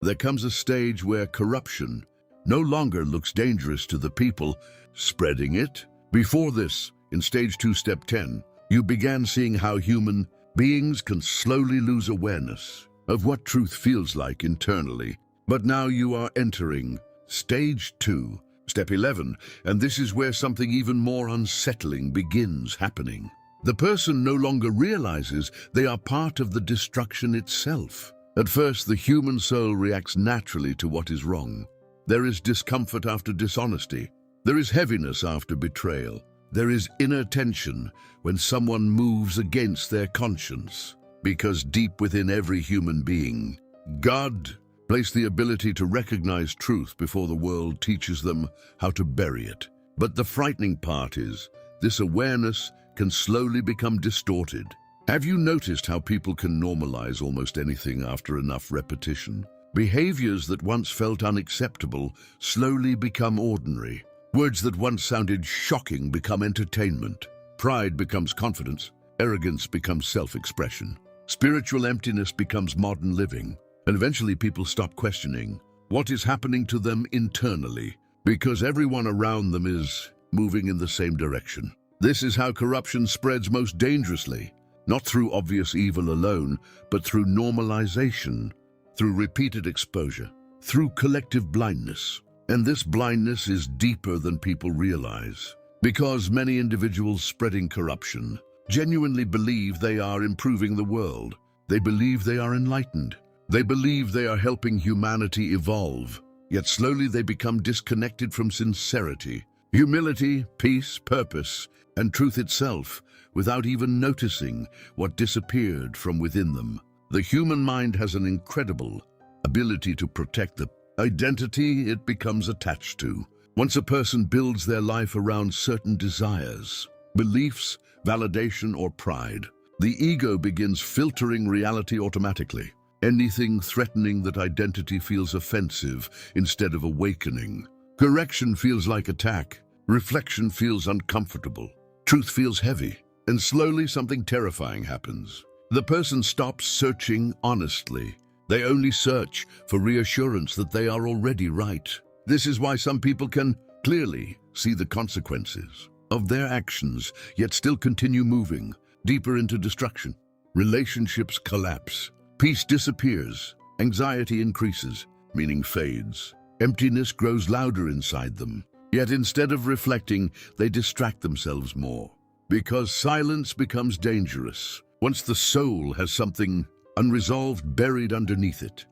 There comes a stage where corruption no longer looks dangerous to the people spreading it. Before this, in stage 2, step 10, you began seeing how human beings can slowly lose awareness of what truth feels like internally. But now you are entering stage 2, step 11, and this is where something even more unsettling begins happening. The person no longer realizes they are part of the destruction itself. At first, the human soul reacts naturally to what is wrong. There is discomfort after dishonesty. There is heaviness after betrayal. There is inner tension when someone moves against their conscience. Because deep within every human being, God placed the ability to recognize truth before the world teaches them how to bury it. But the frightening part is, this awareness can slowly become distorted. Have you noticed how people can normalize almost anything after enough repetition? Behaviors that once felt unacceptable slowly become ordinary. Words that once sounded shocking become entertainment. Pride becomes confidence. Arrogance becomes self-expression. Spiritual emptiness becomes modern living. And eventually people stop questioning what is happening to them internally, because everyone around them is moving in the same direction. This is how corruption spreads most dangerously, not through obvious evil alone, but through normalization, through repeated exposure, through collective blindness. And this blindness is deeper than people realize, because many individuals spreading corruption genuinely believe they are improving the world. They believe they are enlightened. They believe they are helping humanity evolve. Yet slowly they become disconnected from sincerity, humility, peace, purpose, and truth itself, without even noticing what disappeared from within them. The human mind has an incredible ability to protect the identity it becomes attached to. Once a person builds their life around certain desires, beliefs, validation, or pride, the ego begins filtering reality automatically. Anything threatening that identity feels offensive instead of awakening. Correction feels like attack. Reflection feels uncomfortable. Truth feels heavy. And slowly something terrifying happens. The person stops searching honestly. They only search for reassurance that they are already right. This is why some people can clearly see the consequences of their actions, yet still continue moving deeper into destruction. Relationships collapse. Peace disappears. Anxiety increases. Meaning fades. Emptiness grows louder inside them. Yet instead of reflecting, they distract themselves more. Because silence becomes dangerous. Once the soul has something unresolved buried underneath it.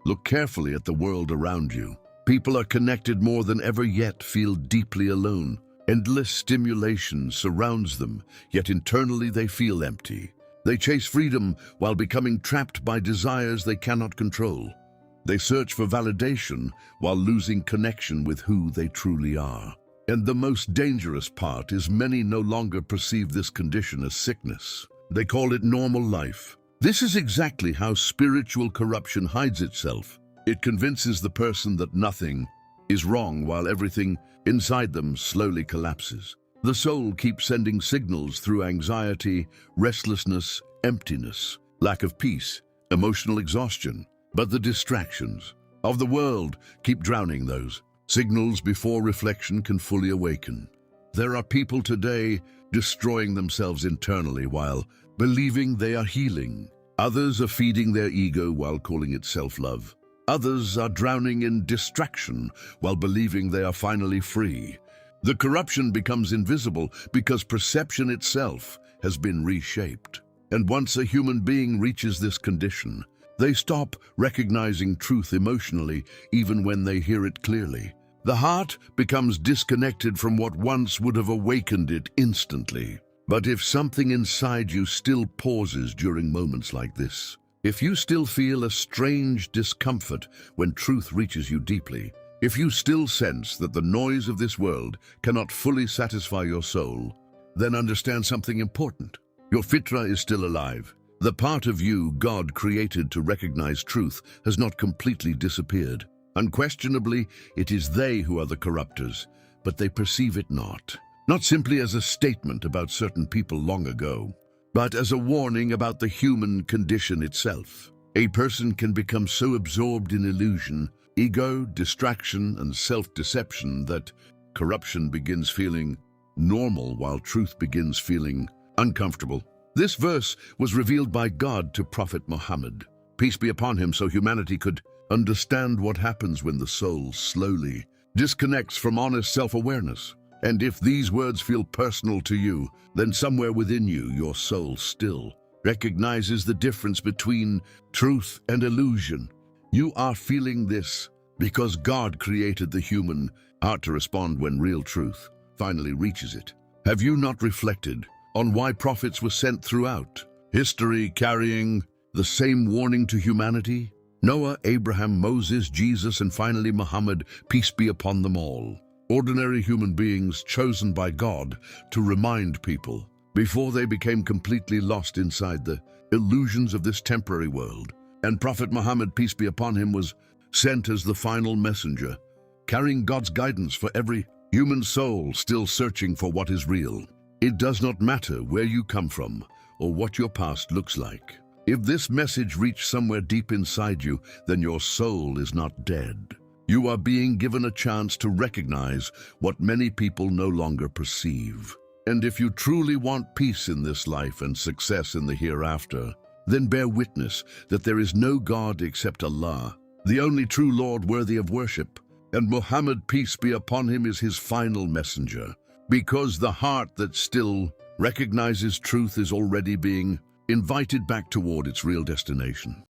Look carefully at the world around you. People are connected more than ever yet feel deeply alone. Endless stimulation surrounds them, yet internally they feel empty. They chase freedom while becoming trapped by desires they cannot control. They search for validation while losing connection with who they truly are. And the most dangerous part is many no longer perceive this condition as sickness. They call it normal life. This is exactly how spiritual corruption hides itself. It convinces the person that nothing is wrong while everything inside them slowly collapses. The soul keeps sending signals through anxiety, restlessness, emptiness, lack of peace, emotional exhaustion. But the distractions of the world keep drowning those signals before reflection can fully awaken. There are people today destroying themselves internally while believing they are healing. Others are feeding their ego while calling it self-love. Others are drowning in distraction while believing they are finally free. The corruption becomes invisible because perception itself has been reshaped. And once a human being reaches this condition, they stop recognizing truth emotionally even when they hear it clearly. The heart becomes disconnected from what once would have awakened it instantly. But if something inside you still pauses during moments like this, if you still feel a strange discomfort when truth reaches you deeply, if you still sense that the noise of this world cannot fully satisfy your soul, then understand something important. Your fitra is still alive. The part of you God created to recognize truth has not completely disappeared. Unquestionably, it is they who are the corruptors, but they perceive it not. Not simply as a statement about certain people long ago, but as a warning about the human condition itself. A person can become so absorbed in illusion, ego, distraction, and self-deception that corruption begins feeling normal while truth begins feeling uncomfortable. This verse was revealed by God to Prophet Muhammad, peace be upon him, so humanity could understand what happens when the soul slowly disconnects from honest self-awareness. And if these words feel personal to you, then somewhere within you, your soul still recognizes the difference between truth and illusion. You are feeling this because God created the human heart to respond when real truth finally reaches it. Have you not reflected on why prophets were sent throughout history carrying the same warning to humanity? Noah, Abraham, Moses, Jesus, and finally Muhammad, peace be upon them all. Ordinary human beings chosen by God to remind people before they became completely lost inside the illusions of this temporary world. And Prophet Muhammad, peace be upon him, was sent as the final messenger, carrying God's guidance for every human soul still searching for what is real. It does not matter where you come from or what your past looks like. If this message reached somewhere deep inside you, then your soul is not dead. You are being given a chance to recognize what many people no longer perceive. And if you truly want peace in this life and success in the hereafter, then bear witness that there is no God except Allah, the only true Lord worthy of worship, and Muhammad, peace be upon him, is his final messenger. Because the heart that still recognizes truth is already being invited back toward its real destination.